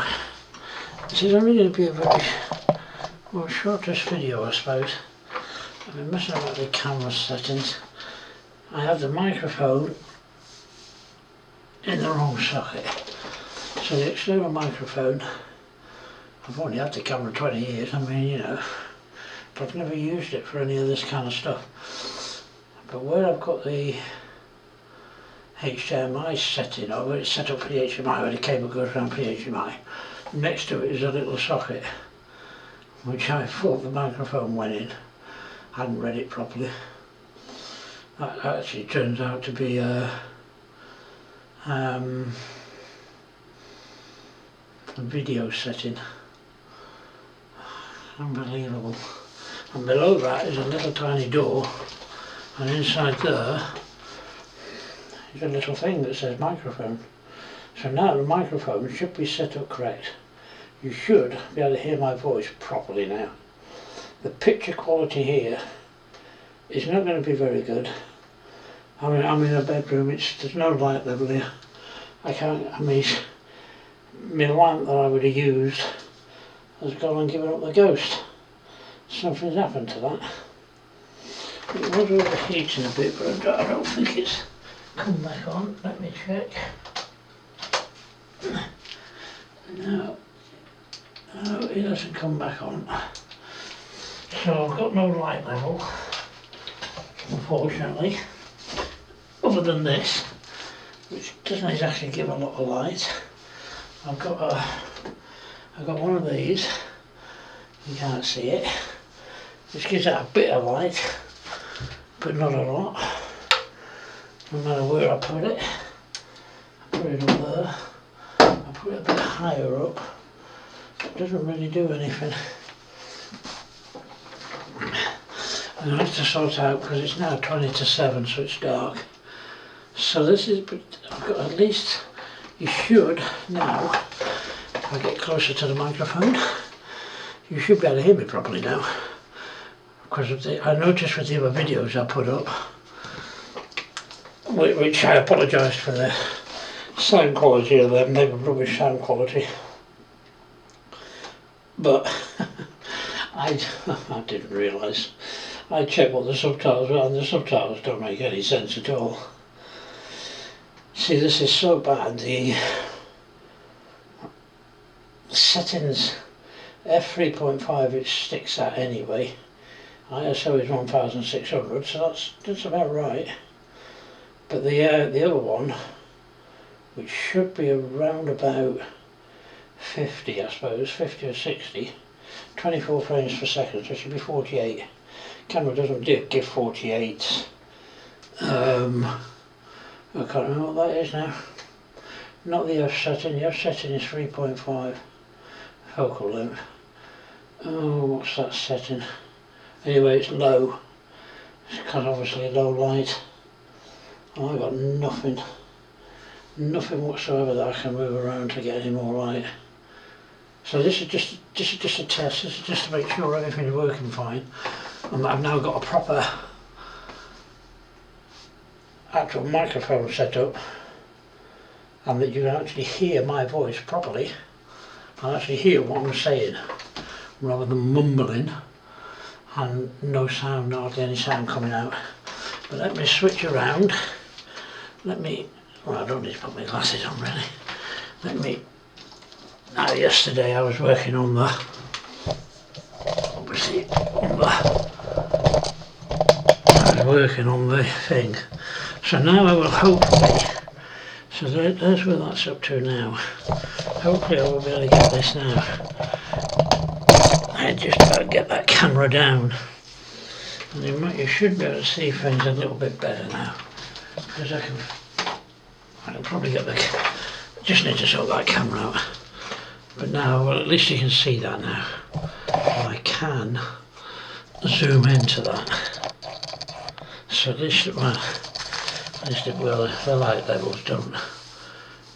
now. This is only going to be a very shortest video, I suppose. I've been messing about the camera settings. I have the microphone in the wrong socket. So the external microphone, I've only had the camera 20 years, I mean, you know, but I've never used it for any of this kind of stuff. But where I've got the HDMI setting, or where it's set up for the HDMI, where the cable goes around for the HDMI, next to it is a little socket, which I thought the microphone went in. I hadn't read it properly. That actually turns out to be a video setting. Unbelievable. And below that is a little tiny door, and inside there is a little thing that says microphone. So now the microphone should be set up correct. You should be able to hear my voice properly now. The picture quality here is not going to be very good. I mean, I'm in a bedroom, there's no light level here. My lamp that I would have used has gone and given up the ghost. Something's happened to that. It was overheating a bit, but I don't think it's come back on. Let me check. No, it hasn't come back on. So I've got no light level, unfortunately, other than this, which doesn't exactly give a lot of light. I've got one of these, you can't see it, which gives out a bit of light, but not a lot. No matter where I put it up there, I put it a bit higher up, it doesn't really do anything. I'm going to have to sort out, because it's now 20 to 7, so it's dark. So this is, I've got at least, you should now, if I get closer to the microphone, you should be able to hear me properly now. Because I noticed with the other videos I put up, which I apologise for the sound quality of them, they were rubbish sound quality. But I didn't realise. I checked what the subtitles were, and the subtitles don't make any sense at all. See, this is so bad. The settings, f3.5 it sticks at anyway. ISO is 1600, so that's about right. But the other one, which should be around about 50, I suppose, 50 or 60, 24 frames per second, so it should be 48. Camera doesn't give 48. I can't remember what that is now. Not the F setting, the F setting is 3.5 focal length. Oh, what's that setting? Anyway, it's low. It's because obviously low light. Oh, I've got nothing whatsoever that I can move around to get any more light. So this is just a test. This is just to make sure everything's working fine. And I've now got a proper actual microphone set up, and that you can actually hear my voice properly and actually hear what I'm saying rather than mumbling and no sound, hardly any sound coming out. But let me switch around. Well, I don't need to put my glasses on really. Now yesterday I was working on the thing. So now I will hopefully, so there's where that's up to now. Hopefully I will be able to get this now. I just about get that camera down. And you should be able to see things a little bit better now. Because I can probably get just need to sort that camera out. But now, well, at least you can see that now. And I can zoom into that. So this, well, the light levels don't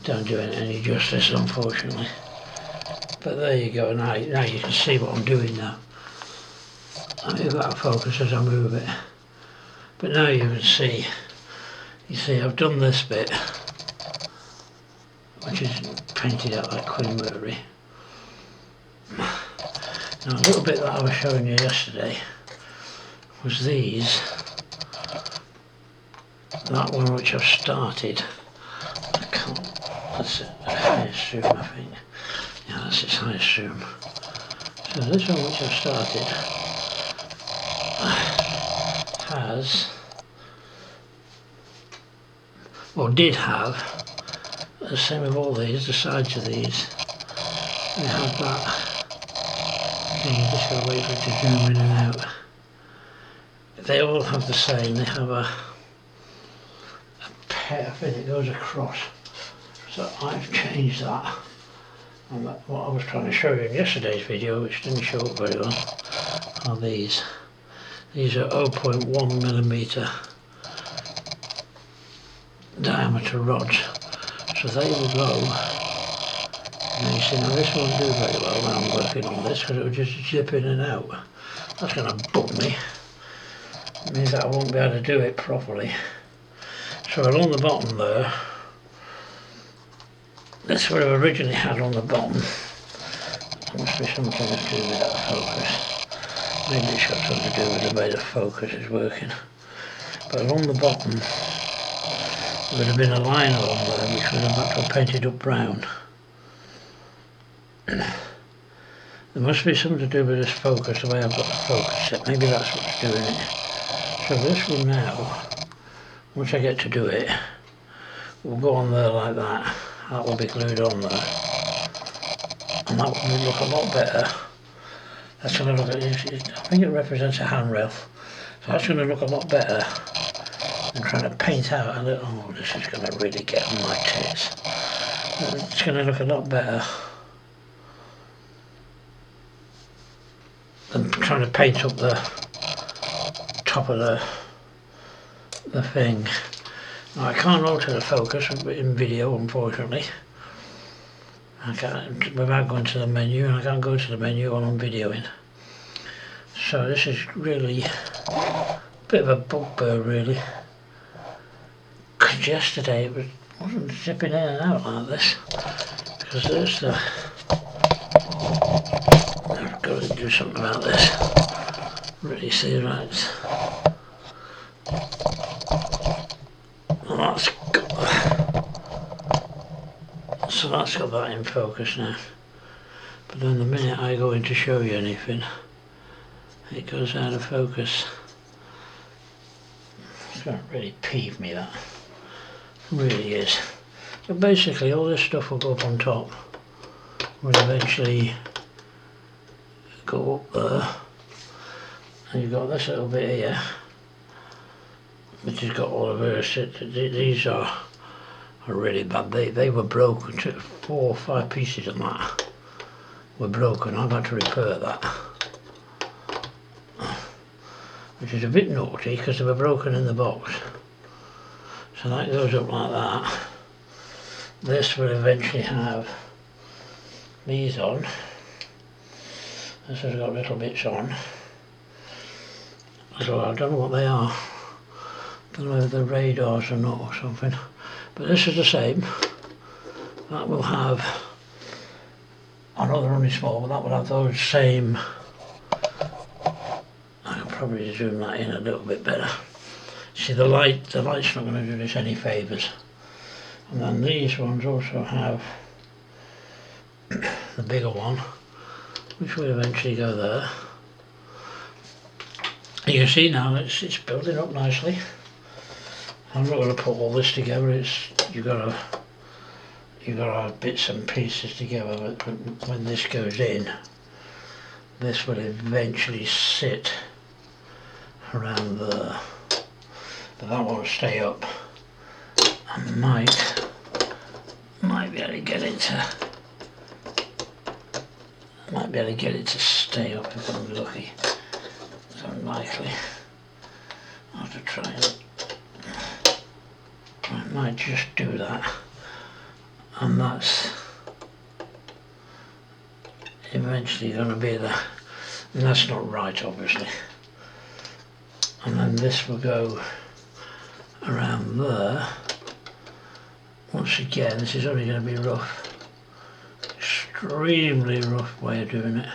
do it any justice, unfortunately. But there you go. Now you can see what I'm doing now. I'll move out of focus as I move it. But now you can see. You see, I've done this bit, which is painted out like Queen Mary. Now a little bit that I was showing you yesterday was these. That one which I've started. I can't, that's its highest zoom, I think. Yeah, that's its highest zoom. So this one which I've started has, or did have, the same with all these, the sides of these, they have that thing. You just gotta wait for it to zoom in and out. They all have the same, they have a pair thing that goes across. So I've changed that. And what I was trying to show you in yesterday's video, which didn't show up very well, are these. These are 0.1 millimeter diameter rods. So they will go. Now you see, now this won't do very well when I'm working on this because it will just zip in and out. That's going to bug me. It means that I won't be able to do it properly. So along the bottom there, that's what I originally had on the bottom. There must be something to do with that focus. Maybe it's got something to do with the way the focus is working. But along the bottom, there would have been a line along there which would have had to have painted up brown. There must be something to do with this focus, the way I've got the focus set. Maybe that's what's doing it. So this one now, once I get to do it, will go on there like that. That will be glued on there. And that will look a lot better. That's going to look, I think it represents a handrail. So that's going to look a lot better than trying to paint out a little, oh, this is going to really get on my tits. It's going to look a lot better than trying to paint up the top of the thing. Now I can't alter the focus in video, unfortunately. I can't, without going to the menu, and I can't go to the menu while I'm videoing. So this is really a bit of a bugbear, really. Because yesterday it wasn't zipping in and out like this. Because there's the... I've got to do something about this. Really see, right. Well, that's got that in focus now. But then the minute I go in to show you anything, it goes out of focus. It's going to really peeve me, that. It really is. But basically all this stuff will go up on top. Will eventually go up there. And you've got this little bit here, which has got all of this. These are really bad. They were broken. 4 or 5 pieces of that were broken. I've had to repair that, which is a bit naughty because they were broken in the box. So that goes up like that. This will eventually have these on. This has got little bits on. So I don't know what they are. I don't know if they're radars or not or something. But this is the same. That will have, I know they're only small, but that will have those same, I can probably zoom that in a little bit better. See, the light's not going to do this any favours. And then these ones also have the bigger one, which will eventually go there. You can see now it's building up nicely. I'm not going to put all this together. You've got to have bits and pieces together. But when this goes in, this will eventually sit around there. But that won't stay up. I might be able to get it to stay up if I'm lucky. It's unlikely. I'll have to try it. I might just do that, and that's eventually going to be and that's not right, obviously. And then this will go around there. Once again, this is only going to be rough, extremely rough way of doing it.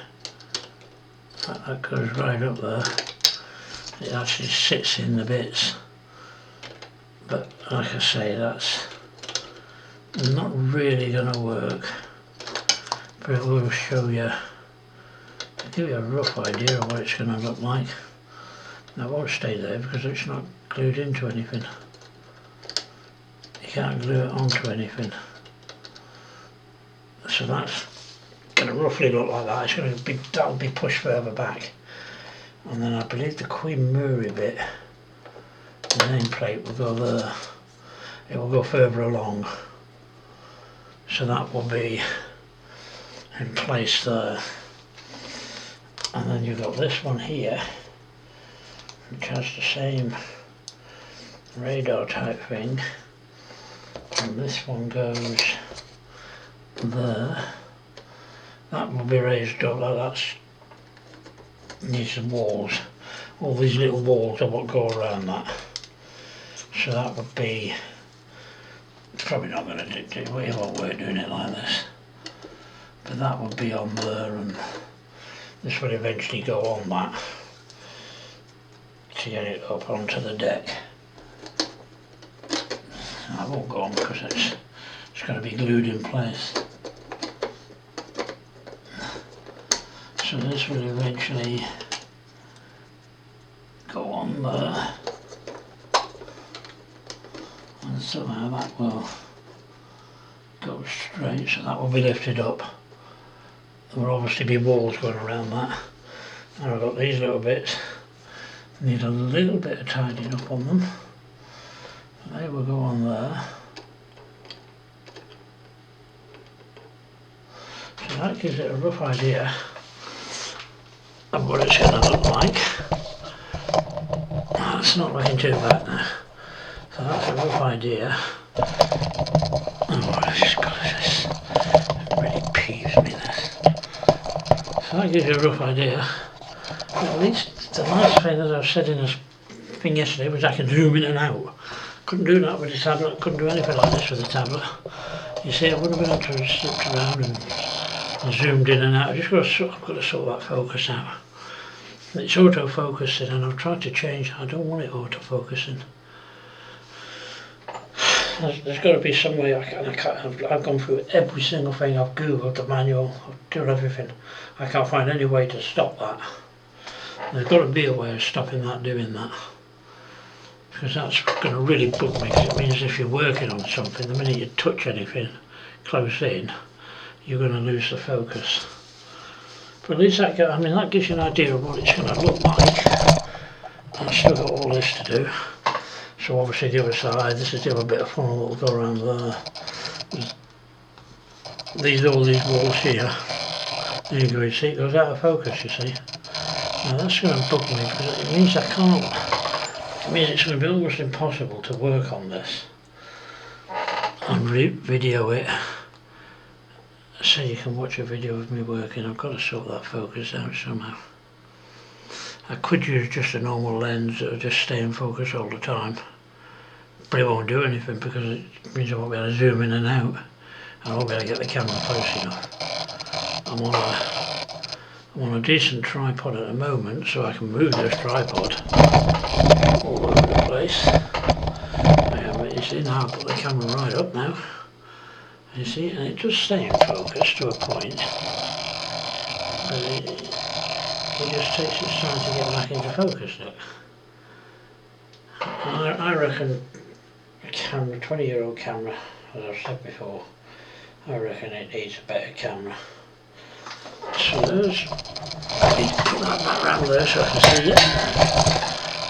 fact, that goes right up there. It actually sits in the bits. But like I say, that's not really going to work. But it will show you, give you a rough idea of what it's going to look like. Now it won't stay there because it's not glued into anything. You can't glue it onto anything. So that's going to roughly look like that. It's going to be, that'll be pushed further back. And then I believe the Queen Mary bit, the nameplate will go there. It will go further along. So that will be in place there. And then you've got this one here, which has the same radar type thing. And this one goes there. That will be raised up, like that's needs some walls. All these little walls are what go around that. So that would be, it's probably not going to do, it won't work doing it like this. But that would be on there, and this would eventually go on that to get it up onto the deck. I won't go on because it's going to be glued in place. So this will eventually go on there, and somehow that will go straight, so that will be lifted up. There will obviously be walls going around that. And I've got these little bits, need a little bit of tidying up on them. They will go on there. So that gives it a rough idea of what it's going to look like. That's not looking too bad now. So that's a rough idea. Oh, I've just got this. It really peeves me, this. So that gives you a rough idea. At least the last thing that I've said in this thing yesterday was I can zoom in and out. Couldn't do that with the tablet, couldn't do anything like this with the tablet. You see, I would have been able to have slipped around and zoomed in and out. I've got to sort that focus out. It's auto-focusing, and I've tried to change. I don't want it auto-focusing. There's got to be some way I've gone through every single thing. I've googled the manual, I've done everything. I can't find any way to stop that. There's got to be a way of stopping that doing that. Because that's going to really bug me, because it means if you're working on something, the minute you touch anything close in, you're going to lose the focus. But at least that gives you an idea of what it's going to look like. I've still got all this to do. So obviously the other side, this is the other bit of funnel that will go around there. All these walls here. There you go, you see, it goes out of focus, you see. Now that's going to bug me, because it means I can't. It means it's going to be almost impossible to work on this and video it so you can watch a video of me working. I've got to sort that focus out somehow. I could use just a normal lens that will just stay in focus all the time, but it won't do anything because it means I won't be able to zoom in and out. I won't be able to get the camera close enough. I'm on a decent tripod at the moment, so I can move this tripod all over the place. But you see, now I've put the camera right up now. You see, and it does stay in focus to a point. But it just takes its time to get back into focus now. I reckon a camera, 20-year-old camera, as I've said before, I reckon it needs a better camera. So there's, I need to put that back round there so I can see it.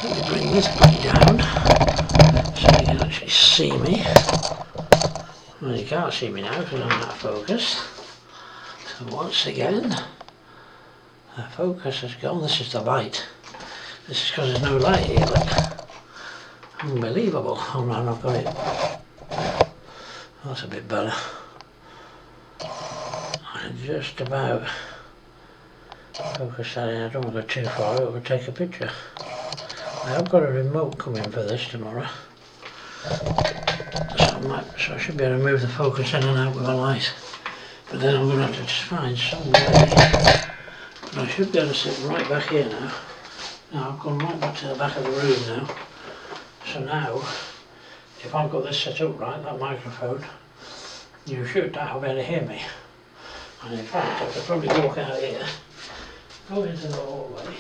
Let me bring this back down so you can actually see me. Well, you can't see me now because I'm out of focus. So once again, the focus has gone. This is the light. This is because there's no light here, look. Unbelievable. Oh man, I've got it. That's a bit better. I just about focus that in. I don't want to go too far, it will take a picture. I have got a remote coming for this tomorrow. So I should be able to move the focus in and out with a light. But then I'm going to have to just find some way But I should be able to sit right back here now. Now I've gone right back to the back of the room now. So now, if I've got this set up right, that microphone, you should now be able to hear me. And in fact, I could probably walk out here, go into the hallway,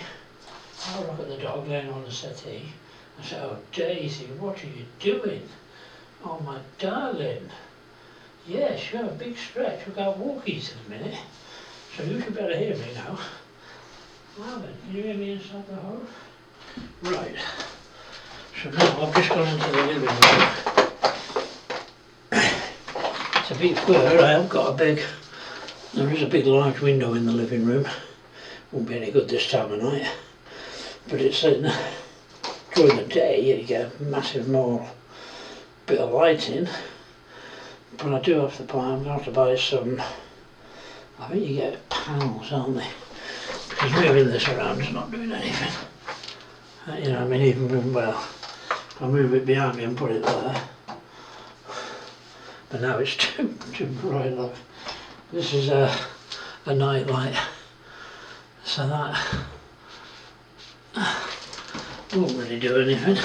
have a look at the dog laying on the settee, and say, "Oh Daisy, what are you doing? Oh my darling. Yes, you're a big stretch, we've got walkies in a minute. So you should be able to hear me now." Now then, can you hear me inside the hole? Right. So now I've just gone into the living room. It's a bit fur, I have got there is a big large window in the living room. Won't be any good this time of night. But it's during the day you get a massive more bit of lighting. But I do have to buy, I'm going to have to buy some, I think you get panels, aren't they? Because moving this around is not doing anything. You know, I mean, even, well, I'll move it behind me and put it there. But now it's too bright. Look. This is a night light. So that won't really do anything.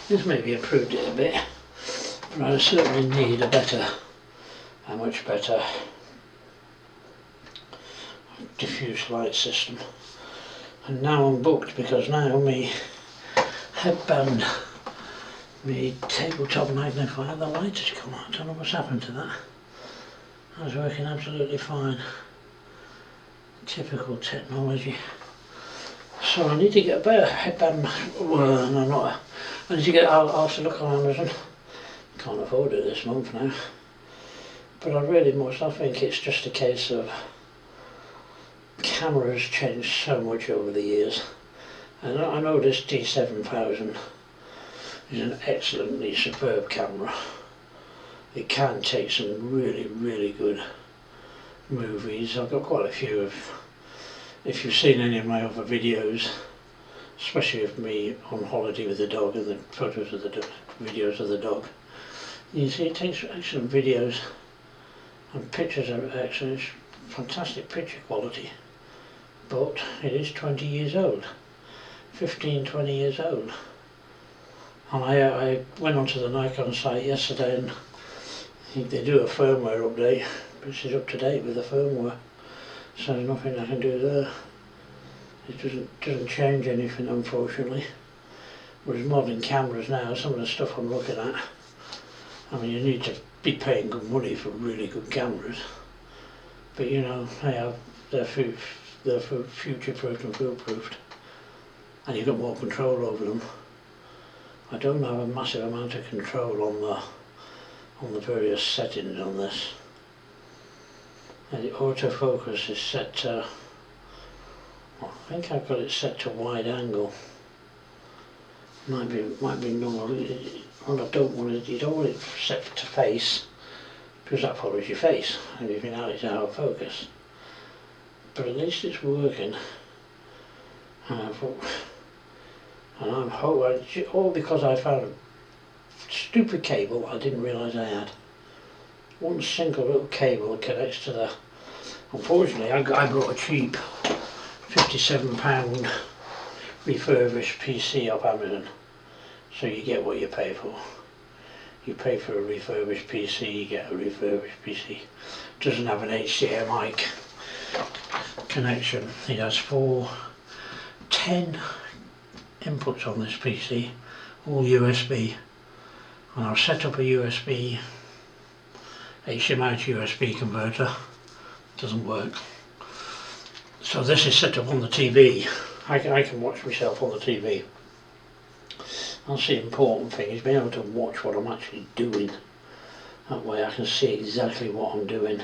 This maybe improved it a bit. But I certainly need a much better diffuse light system. And now I'm booked because now my headband, my tabletop magnifier, the light has come on. I don't know what's happened to that. That was working absolutely fine. Typical technology. So I need to get a better headband. Well, no, not. I need to get. I'll have to look on Amazon. Can't afford it this month now. But I think it's just a case of cameras changed so much over the years. And I know this D7000 is an excellently superb camera. It can take some really, really good movies. I've got quite a few of, if you've seen any of my other videos, especially of me on holiday with the dog and the photos of the videos of the dog, you see it takes excellent videos and pictures are excellent, fantastic picture quality, but it is 20 years old, 15, 20 years old. And I went onto the Nikon site yesterday and I think they do a firmware update, but she's up to date with the firmware, so there's nothing I can do there. It doesn't change anything, unfortunately. Whereas modern cameras now, some of the stuff I'm looking at, I mean, you need to be paying good money for really good cameras, but you know, they're future-proofed and foolproofed, and you've got more control over them. I don't have a massive amount of control on the various settings on this. And the autofocus is set to, well, I think I've got it set to wide angle. Might be normal. What I don't want is, you don't want it set to face, because that follows your face and you think, it's out of focus. But at least it's working. And I'm hoping, all because I found a stupid cable I didn't realise I had. One single little cable that connects to the, unfortunately I brought a cheap £57 refurbished PC off Amazon. So you get what you pay for. You pay for a refurbished PC, you get a refurbished PC. It doesn't have an HDMI connection. It has 10 inputs on this PC, all USB. And I've set up a HDMI to USB converter. Doesn't work. So this is set up on the TV. I can watch myself on the TV. That's the important thing, is being able to watch what I'm actually doing. That way I can see exactly what I'm doing.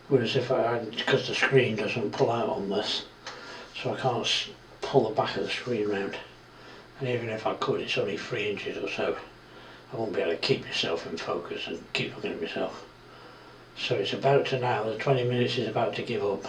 Whereas because the screen doesn't pull out on this, so I can't pull the back of the screen round. And even if I could, it's only 3 inches or so. I won't be able to keep myself in focus and keep looking at myself. So it's about to now, the 20 minutes is about to give up.